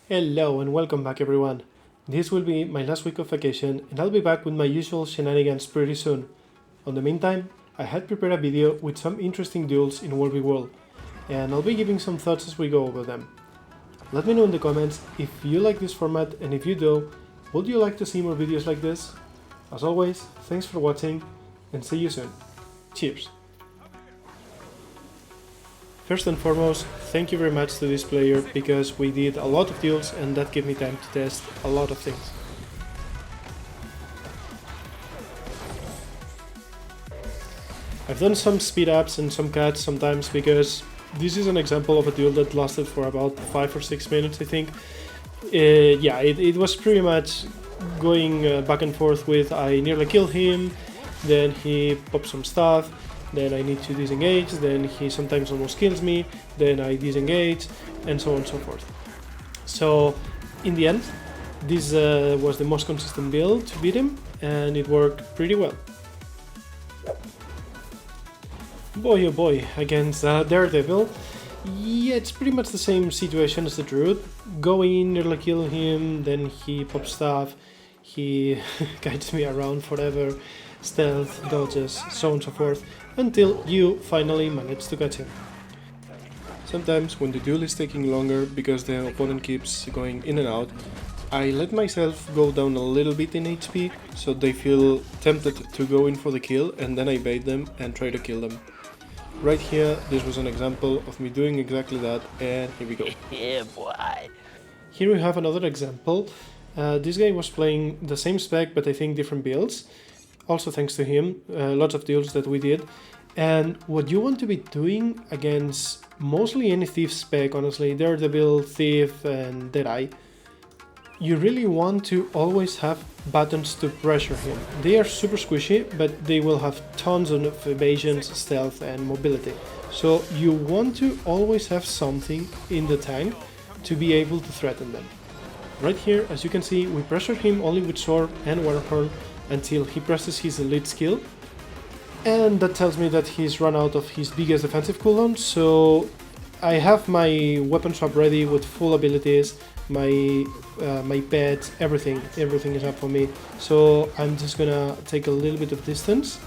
Hello and welcome back everyone. This will be my last week of vacation and I'll be back with my usual shenanigans pretty soon. On the meantime, I had prepared a video with some interesting duels in WvW and I'll be giving some thoughts as we go over them. Let me know in the comments if you like this format, and if you do, would you like to see more videos like this? As always, thanks for watching and see you soon. Cheers! First and foremost, thank you very much to this player because we did a lot of duels and that gave me time to test a lot of things. I've done some speed ups and some cuts sometimes because this is an example of a duel that lasted for about 5 or 6 minutes, I think. It was pretty much going back and forth with I nearly killed him, then he popped some stuff, then I need to disengage, then he sometimes almost kills me, then I disengage, and so on and so forth. So in the end, this was the most consistent build to beat him, and it worked pretty well. Boy oh boy, against Daredevil, yeah, it's pretty much the same situation as the Druid. Go in, nearly kill him, then he pops stuff, he guides me around forever, stealth, dodges, so on and so forth, until you finally manage to catch him. Sometimes when the duel is taking longer because the opponent keeps going in and out, I let myself go down a little bit in HP so they feel tempted to go in for the kill, and then I bait them and try to kill them. Right here, this was an example of me doing exactly that, and here we go. Yeah, boy. Here we have another example. This guy was playing the same spec but I think different builds. Also thanks to him, lots of deals that we did. And what you want to be doing against mostly any thief spec, honestly, Daredevil, Thief and Deadeye, you really want to always have buttons to pressure him. They are super squishy, but they will have tons of evasions, stealth and mobility. So you want to always have something in the tank to be able to threaten them. Right here, as you can see, we pressure him only with Sword and Warhorn until he presses his elite skill, and that tells me that he's run out of his biggest defensive cooldown, so I have my weapon swap ready with full abilities, my pets, everything is up for me, so I'm just gonna take a little bit of distance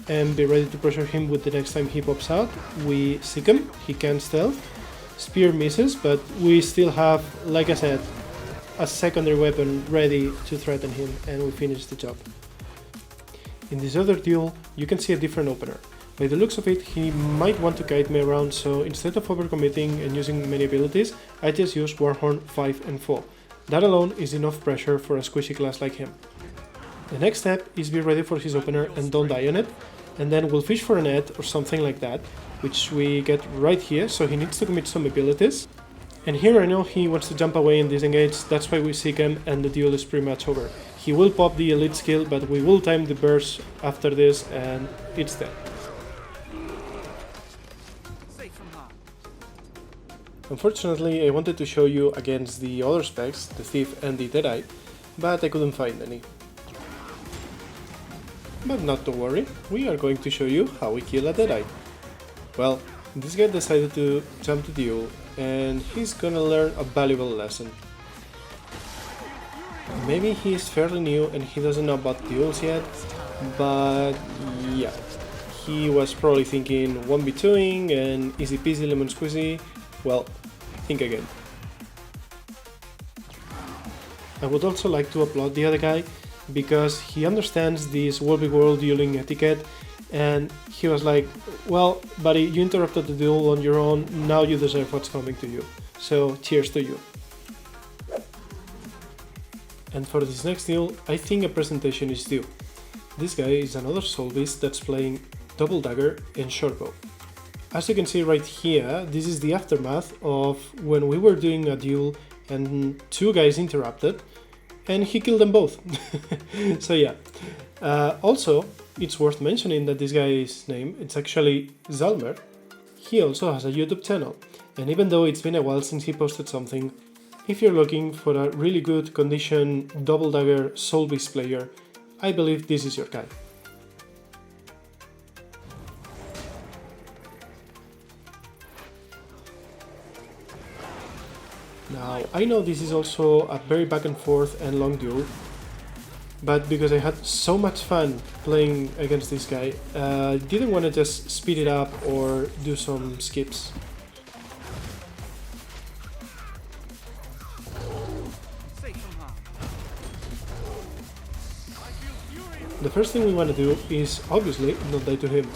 and be ready to pressure him with the next time he pops out. We seek him, he can stealth, spear misses, but we still have, like I said, a secondary weapon ready to threaten him, and we finish the job. In this other duel, you can see a different opener. By the looks of it, he might want to guide me around, so instead of overcommitting and using many abilities, I just use Warhorn 5 and 4. That alone is enough pressure for a squishy class like him. The next step is be ready for his opener and don't die on it, and then we'll fish for a net or something like that, which we get right here, so he needs to commit some abilities. And here I know he wants to jump away and disengage, that's why we seek him and the duel is pretty much over. He will pop the elite skill, but we will time the burst after this and it's dead. Unfortunately, I wanted to show you against the other specs, the Thief and the Deadeye, but I couldn't find any. But not to worry, we are going to show you how we kill a Deadeye. Well, this guy decided to jump the duel, and he's gonna learn a valuable lesson. Maybe he is fairly new and he doesn't know about duels yet, but yeah, he was probably thinking 1v2ing and easy peasy lemon squeezy. Well, think again. I would also like to applaud the other guy because he understands this WvW dueling etiquette, and he was like, well, buddy, you interrupted the duel on your own, now you deserve what's coming to you. So, cheers to you. And for this next duel, I think a presentation is due. This guy is another Soulbeast that's playing double dagger and shortbow. As you can see right here, this is the aftermath of when we were doing a duel and two guys interrupted, and he killed them both. So yeah. Also, it's worth mentioning that this guy's name, it's actually Zalmer. He also has a YouTube channel, and even though it's been a while since he posted something, if you're looking for a really good condition double dagger Soulbeast player, I believe this is your guy. Now, I know this is also a very back and forth and long duel, but because I had so much fun playing against this guy, I didn't want to just speed it up or do some skips. The first thing we want to do is obviously not die to him.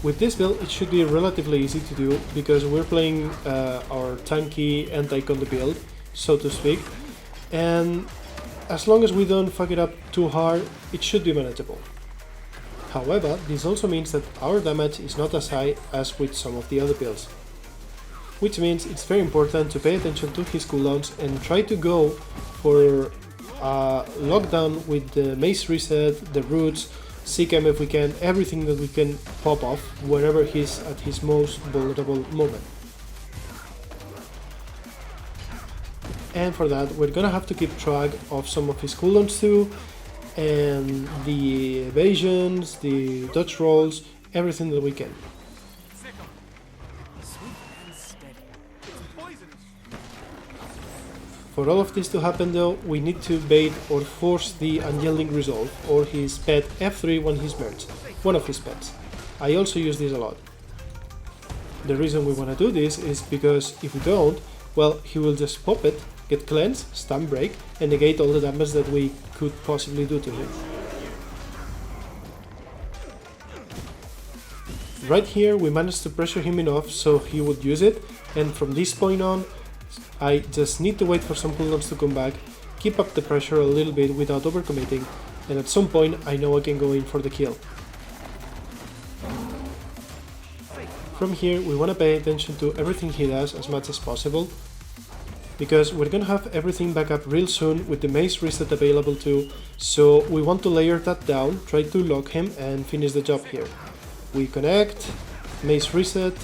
With this build it should be relatively easy to do because we're playing our tanky anti-counter build, so to speak, and as long as we don't fuck it up too hard, it should be manageable. However, this also means that our damage is not as high as with some of the other builds, which means it's very important to pay attention to his cooldowns and try to go for lockdown with the mace reset, the roots, CCAM if we can, everything that we can pop off whenever he's at his most vulnerable moment. And for that we're gonna have to keep track of some of his cooldowns too, and the evasions, the dodge rolls, everything that we can. For all of this to happen though, we need to bait or force the unyielding resolve or his pet F3 when he's merged, one of his pets. I also use this a lot. The reason we want to do this is because if we don't, well, he will just pop it, get cleansed, stun break, and negate all the damage that we could possibly do to him. Right here we managed to pressure him enough so he would use it, and from this point on I just need to wait for some cooldowns to come back, keep up the pressure a little bit without overcommitting, and at some point I know I can go in for the kill. From here we want to pay attention to everything he does as much as possible, because we're gonna have everything back up real soon with the mace reset available too, so we want to layer that down, try to lock him and finish the job here. We connect, mace reset,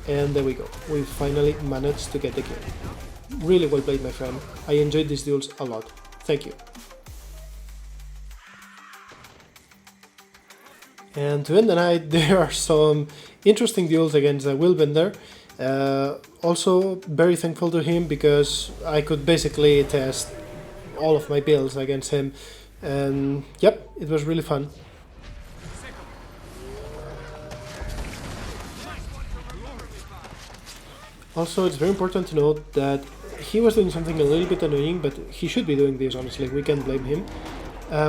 and there we go, we finally managed to get the kill. Really well played, my friend. I enjoyed these duels a lot. Thank you. And to end the night, there are some interesting duels against Willbender. Also very thankful to him because I could basically test all of my builds against him. And yep, it was really fun. Also, it's very important to note that he was doing something a little bit annoying, but he should be doing this, honestly, we can't blame him.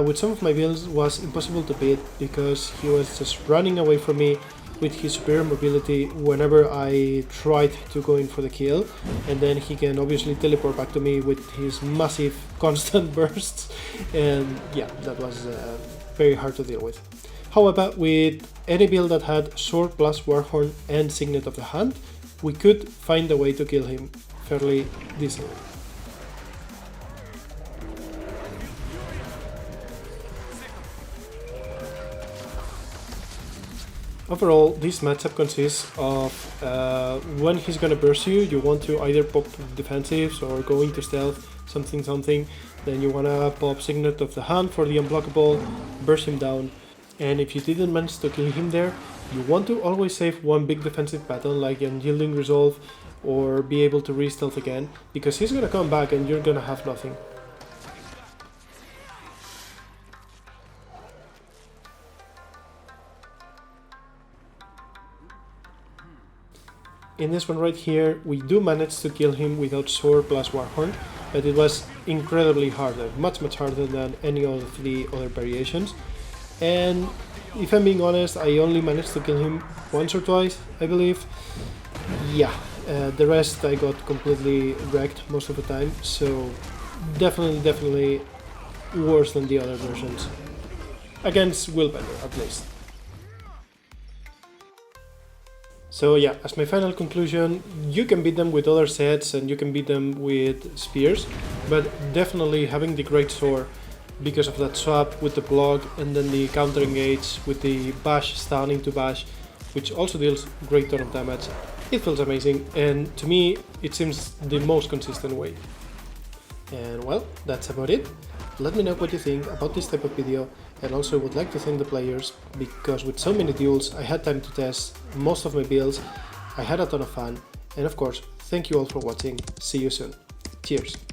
With some of my builds was impossible to beat because he was just running away from me with his superior mobility whenever I tried to go in for the kill, and then he can obviously teleport back to me with his massive constant bursts, and yeah, that was very hard to deal with. However, with any build that had Sword plus Warhorn and Signet of the Hand, we could find a way to kill him fairly decently. Overall, this matchup consists of when he's gonna burst you, you want to either pop defensives or go into stealth, something, then you wanna pop Signet of the Hand for the unblockable, burst him down, and if you didn't manage to kill him there, you want to always save one big defensive pattern like Unyielding Resolve or be able to re-stealth again, because he's gonna come back and you're gonna have nothing. In this one right here, we do manage to kill him without Sword plus Warhorn, but it was incredibly harder, much harder than any of the other variations. And if I'm being honest, I only managed to kill him once or twice, I believe. Yeah, the rest I got completely wrecked most of the time, so definitely worse than the other versions. Against Willbender, at least. So yeah, as my final conclusion, you can beat them with other sets and you can beat them with spears, but definitely having the Great Sword, because of that swap with the block and then the counter engage with the bash stun into bash, which also deals great ton of damage. It feels amazing, and to me it seems the most consistent way. And well, that's about it. Let me know what you think about this type of video, and also would like to thank the players, because with so many duels I had time to test most of my builds, I had a ton of fun, and of course, thank you all for watching. See you soon. Cheers.